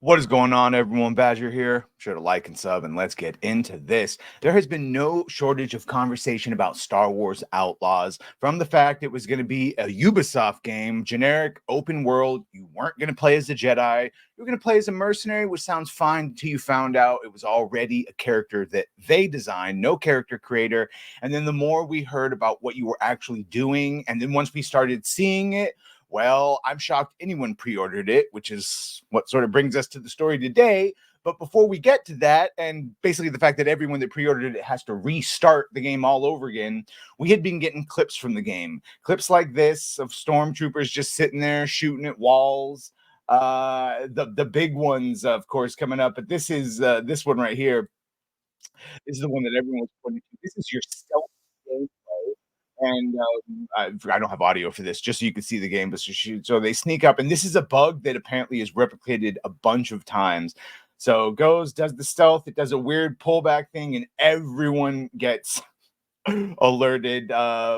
What is going on, everyone? Badger here. Sure to like and sub, and let's get into this. There has been no shortage of conversation about Star Wars Outlaws, from the fact it was going to be a Ubisoft game, generic, open world. You weren't going to play as a Jedi. You were going to play as a mercenary, which sounds fine until you found out it was already a character that they designed, no character creator. And then the more we heard about what you were actually doing, and then once we started seeing it, well, I'm shocked anyone pre-ordered it, which is what sort of brings us to the story today. But before we get to that, and basically the fact that everyone that pre-ordered it has to restart the game all over again, we had been getting clips from the game. Clips like this of stormtroopers just sitting there shooting at walls. The big ones, of course, coming up. But this is this one right here. This is the one that everyone was pointing to. This is your stealth gameplay. And I don't have audio for this, just so you can see the game. But so they sneak up, and this is a bug that apparently is replicated a bunch of times. So goes, does the stealth, it does a weird pullback thing, and everyone gets alerted.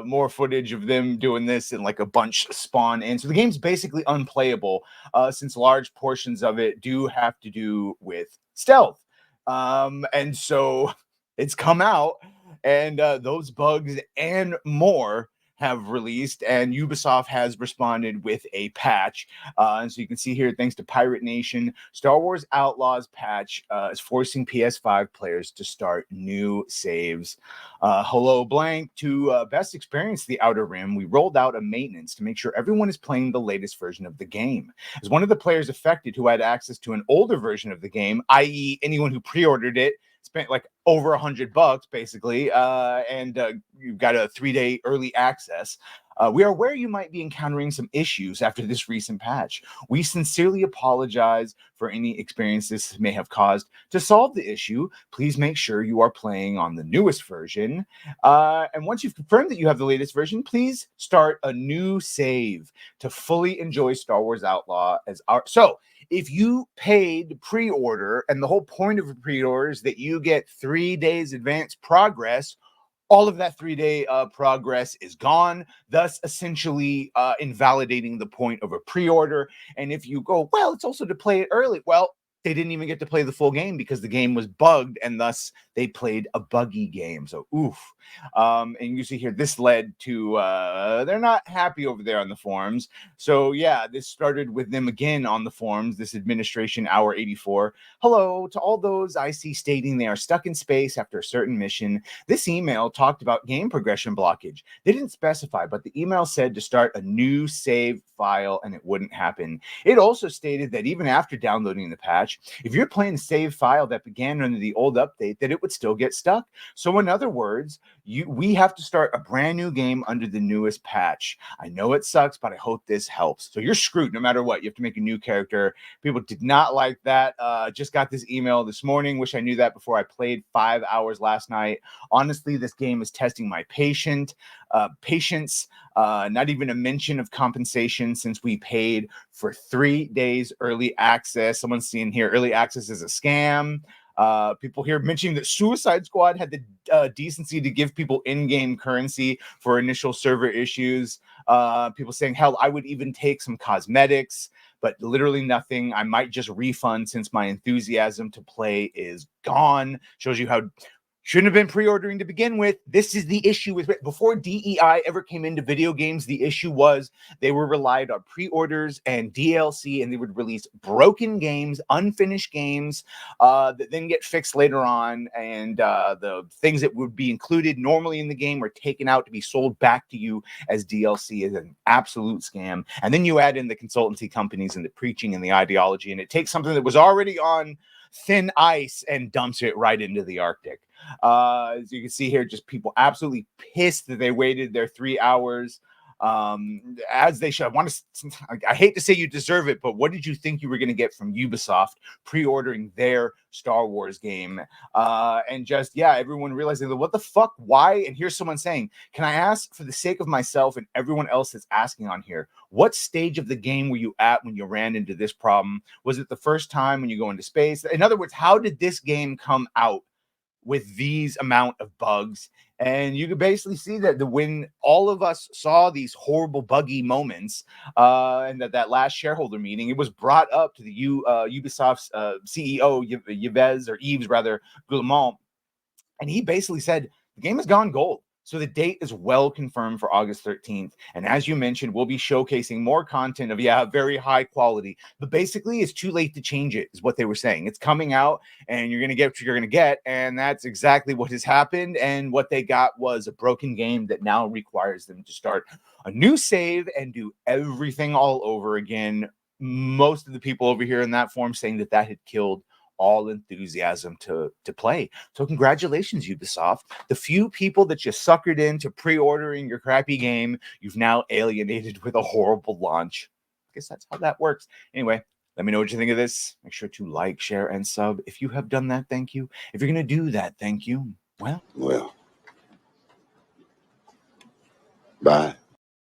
More footage of them doing this, and like a bunch spawn in. So the game's basically unplayable, since large portions of it do have to do with stealth. And so it's come out, and those bugs and more have released, and Ubisoft has responded with a patch. And so you can see here, thanks to Pirate Nation, Star Wars Outlaws patch is forcing PS5 players to start new saves. Hello blank. To best experience the Outer Rim, we rolled out a maintenance to make sure everyone is playing the latest version of the game. As one of the players affected who had access to an older version of the game, i.e. anyone who pre-ordered it, spent like over $100 basically, and you've got a 3-day early access. We are aware you might be encountering some issues after this recent patch. We sincerely apologize for any experience this may have caused. To solve the issue, please make sure you are playing on the newest version. And once you've confirmed that you have the latest version, please start a new save to fully enjoy Star Wars Outlaw as our. So if you paid pre-order, and the whole point of a pre-order is that you get 3 days advance progress, all of that 3-day progress is gone, thus essentially invalidating the point of a pre-order. And if you go, well, it's also to play it early. Well, they didn't even get to play the full game because the game was bugged, and thus they played a buggy game. So, oof. And you see here, this led to, they're not happy over there on the forums. So, yeah, this started with them again on the forums, this administration hour 84. Hello to all those I see stating they are stuck in space after a certain mission. This email talked about game progression blockage. They didn't specify, but the email said to start a new save file, and it wouldn't happen. It also stated that even after downloading the patch, if you're playing a save file that began under the old update, that it would still get stuck. So in other words, we have to start a brand new game under the newest patch. I know it sucks, but I hope this helps. So you're screwed no matter what. You have to make a new character. People did not like that. Just got this email this morning. Wish I knew that before I played 5 hours last night. Honestly, this game is testing my patience. Not even a mention of compensation, since we paid for 3 days early access. Someone's seeing here early access is a scam. People here mentioning that Suicide Squad had the decency to give people in-game currency for initial server issues. People saying, hell, I would even take some cosmetics, but literally nothing. I might just refund since my enthusiasm to play is gone. Shows you how shouldn't have been pre-ordering to begin with. This is the issue with before DEI ever came into video games. The issue was they were relied on pre-orders and DLC, and they would release broken games, unfinished games that then get fixed later on, and the things that would be included normally in the game were taken out to be sold back to you as DLC. Is an absolute scam. And then you add in the consultancy companies and the preaching and the ideology, and it takes something that was already on thin ice and dumps it right into the Arctic. As you can see here, just people absolutely pissed that they waited their 3 hours, as they should. I hate to say you deserve it, but what did you think you were going to get from Ubisoft pre-ordering their Star Wars game? And just, yeah, everyone realizing that, what the fuck, why? And here's someone saying, can I ask, for the sake of myself and everyone else that's asking on here, what stage of the game were you at when you ran into this problem? Was it the first time when you go into space? In other words, how did this game come out with these amount of bugs And you could basically see that when all of us saw these horrible buggy moments, and that last shareholder meeting, it was brought up to the Ubisoft's CEO Yves rather Guillemot, and he basically said the game has gone gold. So the date is well confirmed for August 13th. And as you mentioned, we'll be showcasing more content of, very high quality. But basically, it's too late to change it, is what they were saying. It's coming out, and you're going to get what you're going to get. And that's exactly what has happened. And what they got was a broken game that now requires them to start a new save and do everything all over again. Most of the people over here in that forum saying that had killed all enthusiasm to play. So congratulations, Ubisoft. The few people that you suckered into pre-ordering your crappy game, you've now alienated with a horrible launch. I guess that's how that works. Anyway, let me know what you think of this. Make sure to like, share, and sub. If you have done that, thank you. If you're going to do that, thank you. Well, bye.